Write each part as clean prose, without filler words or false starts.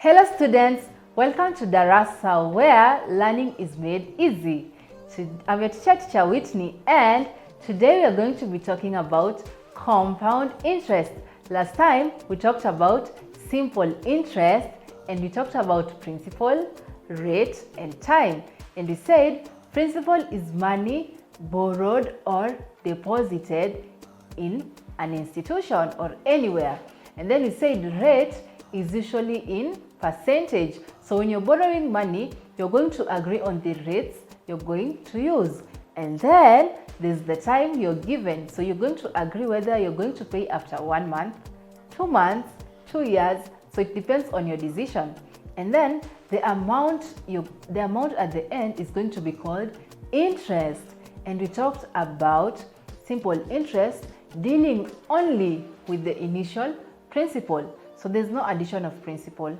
Hello students, welcome to Darasa where learning is made easy. I'm your teacher Whitney, and today we are going to be talking about compound interest. Last time we talked about simple interest and we talked about principal, rate and time. And we said principal is money borrowed or deposited in an institution or anywhere. And then we said rate is usually in percentage. So when you're borrowing money, you're going to agree on the rates you're going to use. And then there's the time you're given. So you're going to agree whether you're going to pay after 1 month, 2 months, 2 years. So it depends on your decision. And then the amount at the end is going to be called interest. And we talked about simple interest dealing only with the initial principal. So there's no addition of principal.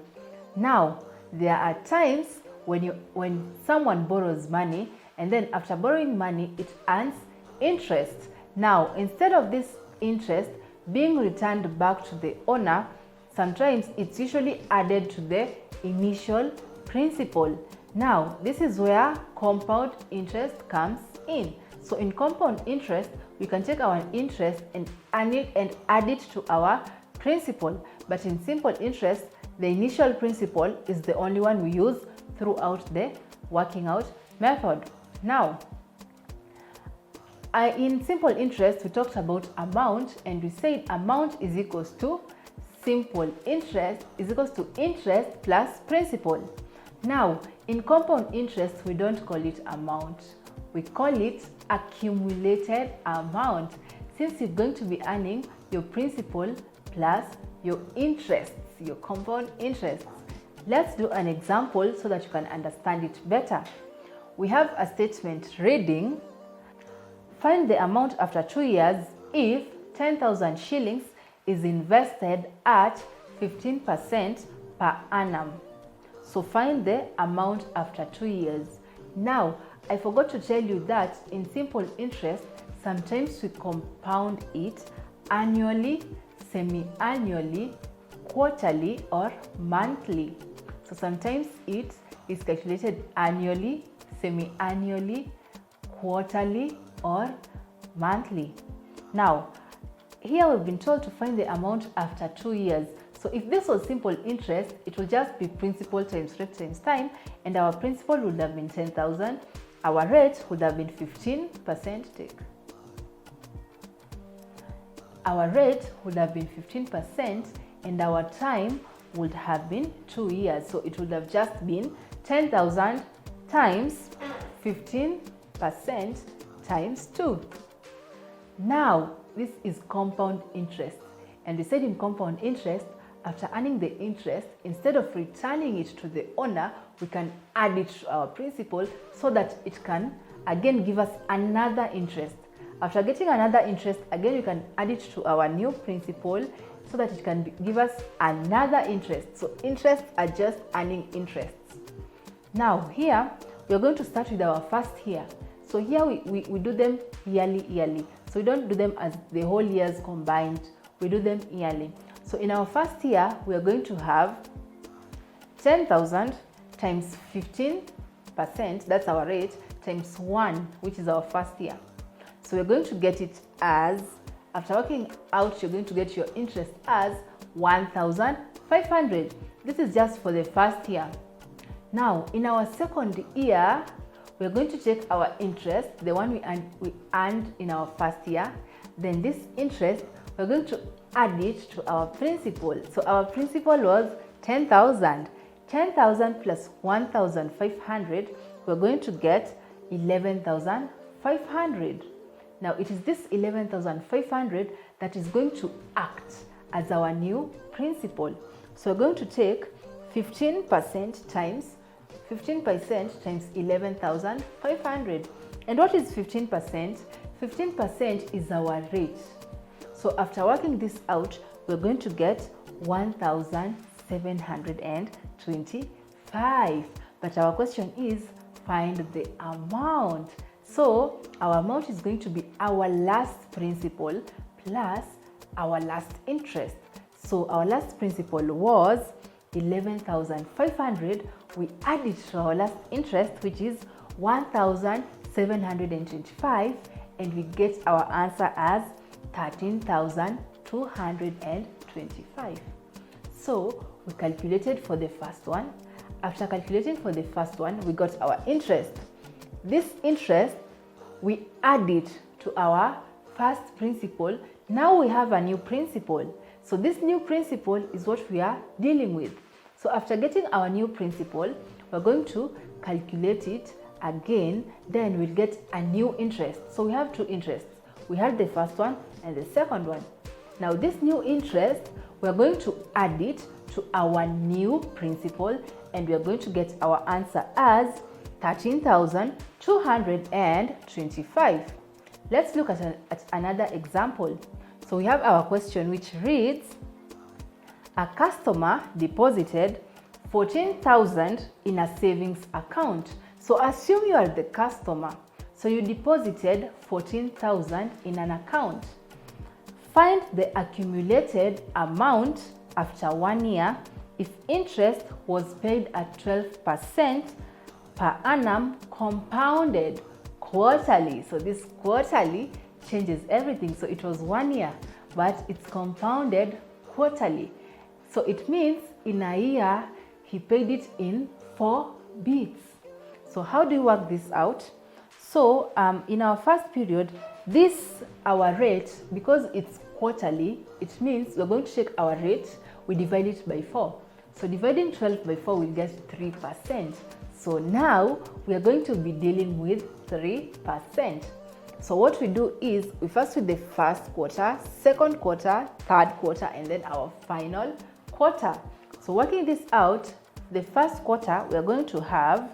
Now, there are times when someone borrows money and then after borrowing money, it earns interest. Now, instead of this interest being returned back to the owner, sometimes it's usually added to the initial principal. Now, this is where compound interest comes in. So in compound interest, we can take our interest and add it to our principal. But in simple interest, the initial principal is the only one we use throughout the working out method. Now, in simple interest, we talked about amount and we said amount is equals to simple interest is equals to interest plus principal. Now, in compound interest, we don't call it amount. We call it accumulated amount, since you're going to be earning your principal plus your interests, your compound interests. Let's do an example so that you can understand it better. We have a statement reading, find the amount after 2 years if 10,000 shillings is invested at 15% per annum. So find the amount after 2 years. Now, I forgot to tell you that in simple interest, sometimes we compound it annually, semi-annually, quarterly or monthly. So sometimes it is calculated annually, semi-annually, quarterly or monthly. Now, here we've been told to find the amount after 2 years. So if this was simple interest, it will just be principal times rate times time, and our principal would have been 10,000. Our rate would have been 15%. Our rate would have been 15% and our time would have been 2 years. So it would have just been 10,000 times 15% times 2. Now, this is compound interest. And we said in compound interest, after earning the interest, instead of returning it to the owner, we can add it to our principal so that it can again give us another interest. After getting another interest, again we can add it to our new principal so that it can give us another interest. So interests are just earning interests. Now here, we are going to start with our first year. So here we do them yearly. So we don't do them as the whole years combined. We do them yearly. So in our first year, we are going to have 10,000 times 15%, that's our rate, times 1, which is our first year. So we're going to get it as, after working out, you're going to get your interest as 1,500. This is just for the first year. Now, in our second year, we're going to take our interest, the one we earned in our first year. Then this interest, we're going to add it to our principal. So our principal was 10,000. 10,000 plus 1,500, we're going to get 11,500. Now it is this 11,500 that is going to act as our new principal. So we're going to take 15% times 11,500. And what is 15%? 15% is our rate. So after working this out, we're going to get 1,725. But our question is, find the amount. So our amount is going to be our last principal plus our last interest. So our last principal was 11,500, we add it to our last interest, which is 1,725, and we get our answer as 13,225. So we calculated for the first one. After calculating for the first one, we got our interest. This interest, we add it to our first principal. Now we have a new principal. So this new principal is what we are dealing with. So after getting our new principal, we're going to calculate it again, then we'll get a new interest. So we have two interests. We had the first one and the second one. Now this new interest, we're going to add it to our new principal, and we are going to get our answer as 13,225. Let's look at another example. So we have our question which reads, a customer deposited 14,000 in a savings account. So assume you are the customer. So you deposited 14,000 in an account. Find the accumulated amount after 1 year if interest was paid at 12% per annum compounded quarterly. So this quarterly changes everything. So it was 1 year, but it's compounded quarterly. So it means in a year, he paid it in 4 bits. So how do you work this out? So in our first period, our rate, because it's quarterly, it means we're going to check our rate, we divide it by 4. So dividing 12 by 4, we'll get 3%. So now we are going to be dealing with 3%. So what we do is we first do the first quarter, second quarter, third quarter, and then our final quarter. So working this out, the first quarter, we are going to have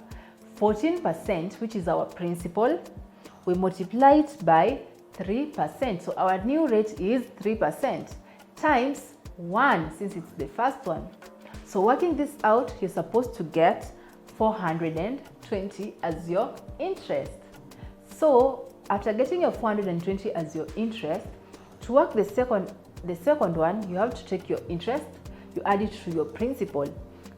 14%, which is our principal. We multiply it by 3%. So our new rate is 3% times 1, since it's the first one. So working this out, you're supposed to get 420 as your interest. So after getting your 420 as your interest, to work the second one, you have to take your interest, you add it to your principal.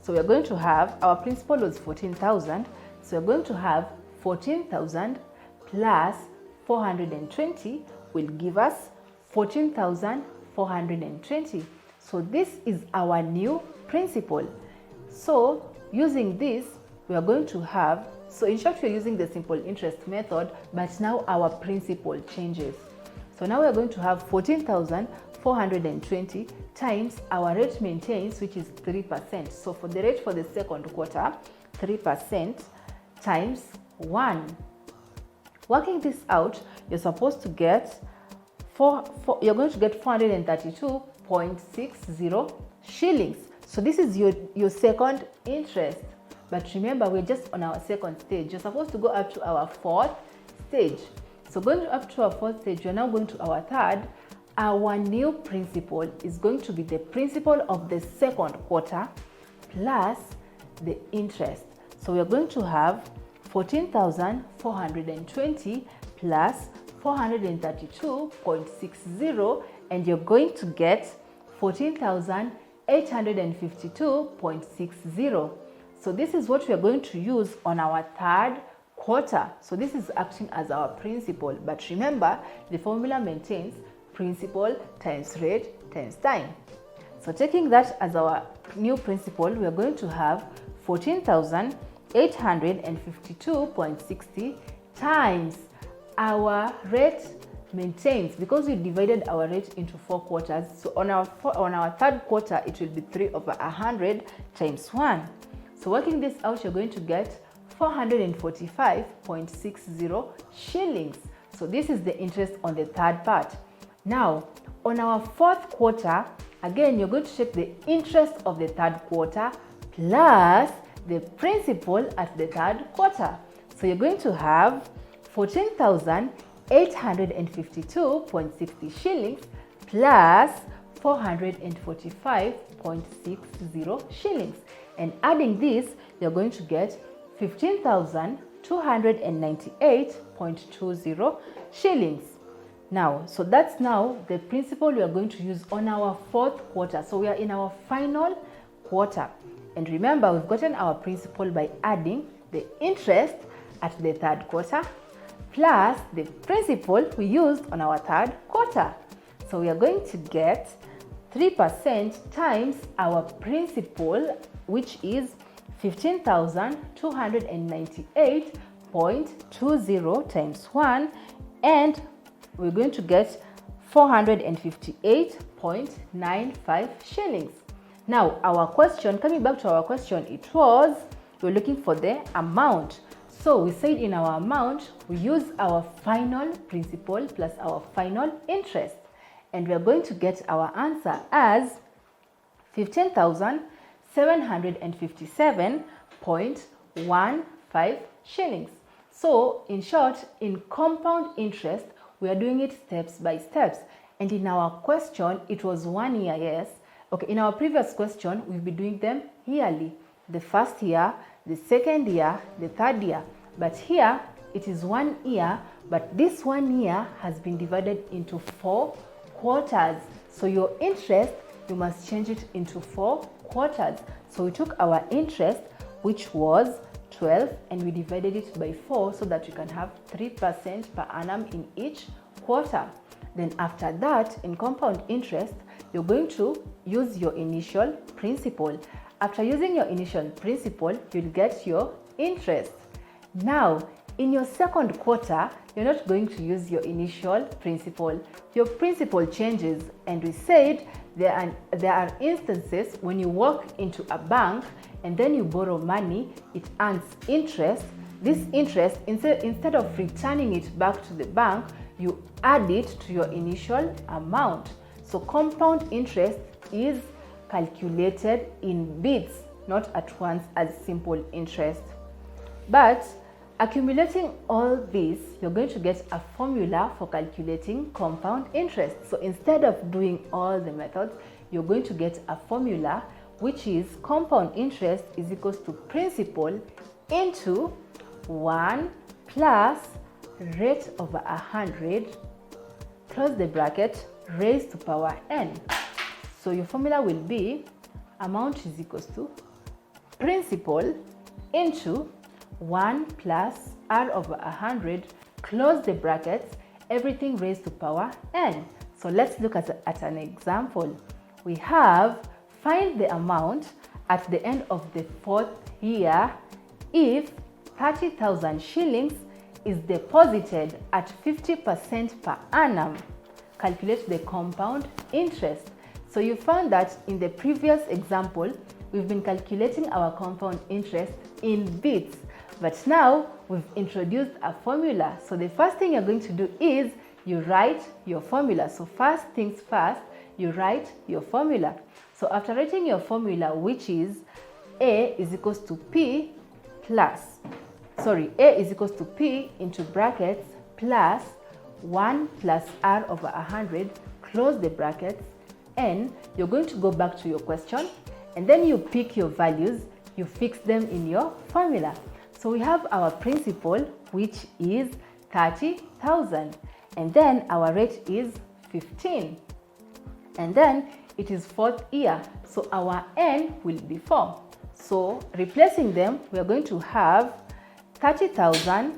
So we're going to have, our principal was 14,000, so we're going to have 14,000 plus 420 will give us 14,420. So this is our new principal. So using this, we are going to have, so in short, we're using the simple interest method, but now our principal changes. So now we're going to have 14,420 times our rate maintains, which is 3%. So for the rate for the second quarter, 3% times 1. Working this out, you're supposed to get you're going to get 432.60 shillings. So this is your second interest. But remember, we're just on our second stage. You're supposed to go up to our fourth stage. So going up to our fourth stage, you're now going to our third. Our new principal is going to be the principal of the second quarter plus the interest. So we're going to have 14,420 plus 432.60, and you're going to get 14,852.60. So this is what we are going to use on our third quarter. So this is acting as our principal. But remember, the formula maintains principal times rate times time. So taking that as our new principal, we are going to have 14,852.60 times our rate maintains, because we divided our rate into 4 quarters. So on our third quarter, it will be 3/100 times 1. So working this out, you're going to get 445.60 shillings. So this is the interest on the third part. Now, on our fourth quarter, again, you're going to check the interest of the third quarter plus the principal at the third quarter. So you're going to have 14,852.60 shillings plus 445.60 shillings. And adding this, you're going to get 15,298.20 shillings. Now, so that's now the principal we are going to use on our fourth quarter. So we are in our final quarter. And remember, we've gotten our principal by adding the interest at the third quarter plus the principal we used on our third quarter. So we are going to get 3% times our principal, which is 15,298.20 times 1, and we're going to get 458.95 shillings. Now our question, coming back to our question, we're looking for the amount. So we said in our amount, we use our final principal plus our final interest. And we are going to get our answer as 15,757.15 shillings. So in short, in compound interest, we are doing it steps by steps. And in our question, it was 1 year, yes. Okay, in our previous question, we'll be doing them yearly. The first year, the second year, the third year. But here, it is 1 year, but this 1 year has been divided into 4 quarters. So your interest, you must change it into 4 quarters. So we took our interest, which was 12, and we divided it by 4 so that you can have 3% per annum in each quarter. Then after that, in compound interest, you're going to use your initial principal. After using your initial principal, you'll get your interest. Now, in your second quarter, you're not going to use your initial principal. Your principal changes, and we said there are instances when you walk into a bank and then you borrow money, it earns interest. This interest, instead of returning it back to the bank, you add it to your initial amount. So compound interest is calculated in bits, not at once as simple interest. But accumulating all this, you're going to get a formula for calculating compound interest. So instead of doing all the methods, you're going to get a formula, which is compound interest is equals to principal into 1 plus rate over 100, close the bracket, raised to power n. So your formula will be amount is equals to principal into 1 plus r over 100, close the brackets, everything raised to power n. So let's look at an example. We have find the amount at the end of the 4th year if 30,000 shillings is deposited at 50% per annum. Calculate the compound interest. So you found that in the previous example, we've been calculating our compound interest in bits. But now we've introduced a formula. So the first thing you're going to do is you write your formula. So first things first, you write your formula. So after writing your formula, which is A is equals to P into brackets plus 1 plus r over 100, close the brackets, n, you're going to go back to your question, and then you pick your values, you fix them in your formula. So we have our principal, which is 30,000, and then our rate is 15, and then it is 4th year, so our n will be 4. So replacing them, we are going to have 30,000,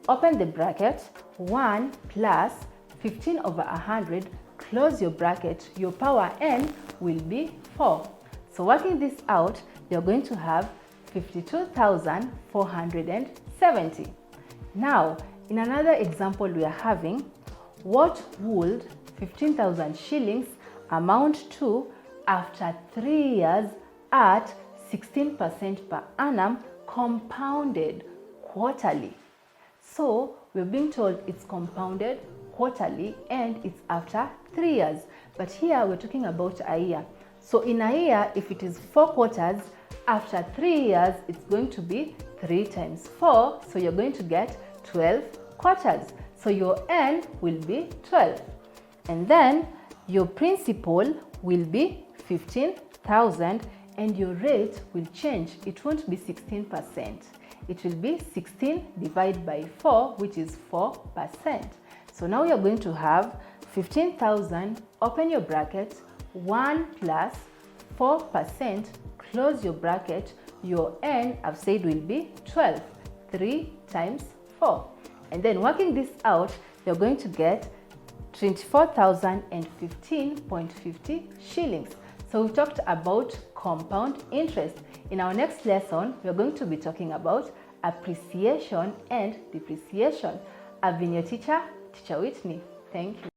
open the bracket, 1 plus 15 over 100, close your bracket, your power n will be 4. So working this out, you're going to have 52,470. Now, in another example we are having, what would 15,000 shillings amount to after 3 years at 16% per annum compounded quarterly? So we're being told it's compounded quarterly and it's after 3 years. But here we're talking about a year. So in a year, if it is 4 quarters, after 3 years, it's going to be 3 times 4. So you're going to get 12 quarters. So your n will be 12. And then your principal will be 15,000 and your rate will change. It won't be 16%. It will be 16 divided by 4, which is 4%. So now you're going to have 15,000, open your bracket, 1 plus 4%, close your bracket, your n, I've said, will be 12. 3 times 4. And then working this out, you're going to get 24,015.50 shillings. So we've talked about compound interest. In our next lesson, we're going to be talking about appreciation and depreciation. I've been your teacher, Teacher Whitney. Thank you.